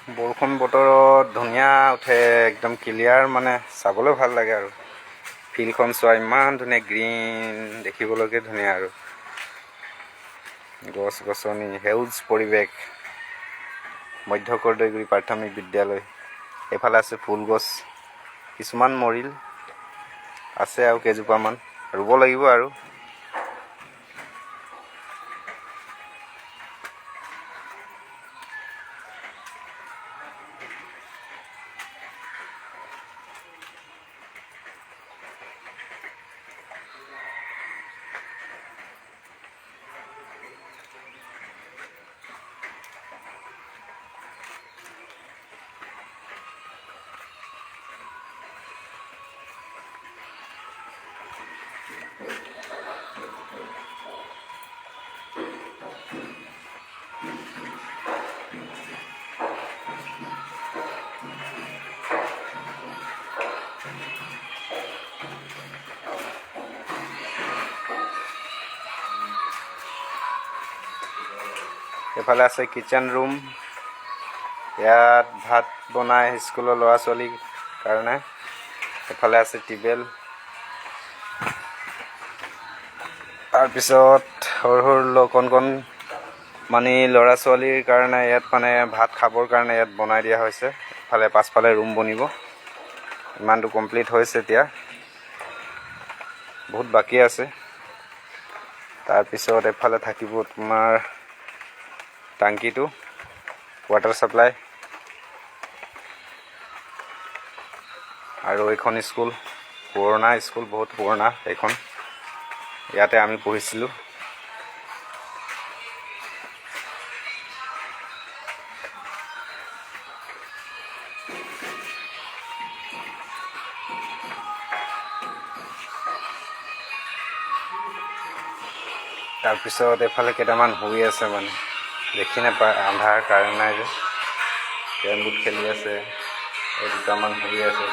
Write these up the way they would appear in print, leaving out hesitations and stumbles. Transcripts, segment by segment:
বৰষুণ বতৰত ধুনীয়া উঠে, একদম ক্লিয়াৰ, মানে চাবলৈ ভাল লাগে আৰু ফিল্ডখন চোৱা ইমান ধুনীয়া, গ্ৰীণ দেখিবলৈকে ধুনীয়া আৰু গছ গছনি, সেউজ পৰিৱেশ। মধ্য কৰ্দৈগুৰি প্ৰাথমিক বিদ্যালয়। এইফালে আছে ফুল গছ, কিছুমান মৰিল, আছে আৰু কেইজোপামান, ৰুব লাগিব আৰু। এইফালে আছে কিটচেন ৰুম, ইয়াত ভাত বনাই স্কুলৰ ল'ৰা ছোৱালীৰ কাৰণে। এইফালে আছে টিউবৱেল, তাৰপিছত সৰু সৰু কণ মানে ল'ৰা ছোৱালীৰ কাৰণে ইয়াত মানে ভাত খাবৰ কাৰণে ইয়াত বনাই দিয়া হৈছে। ইফালে পাছফালে ৰুম বনিব, ইমানটো কমপ্লিট হৈছে, এতিয়া বহুত বাকী আছে। তাৰপিছত এফালে থাকিব তোমাৰ টাংকিটো, ৱাটাৰ ছাপ্লাই। আৰু এইখন স্কুল পুৰণা স্কুল, বহুত পুৰণা এইখন, ইয়াতে আমি পঢ়িছিলোঁ। তাৰপিছত এইফালে কেইটামান শুই আছে, মানে দেখি নাপায়, আন্ধাৰ, কাৰেণ্ট নাই যে। কেৰম বোৰ্ড খেলি আছে, এই দুটামান শুই আছে।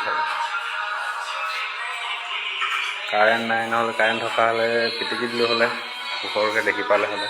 কাৰেণ্ট নাই, নহ'লে কাৰেণ্ট থকা হ'লে পিটিকি দিলোঁ হ'লে, ওচৰকৈ দেখি পালে হ'লে।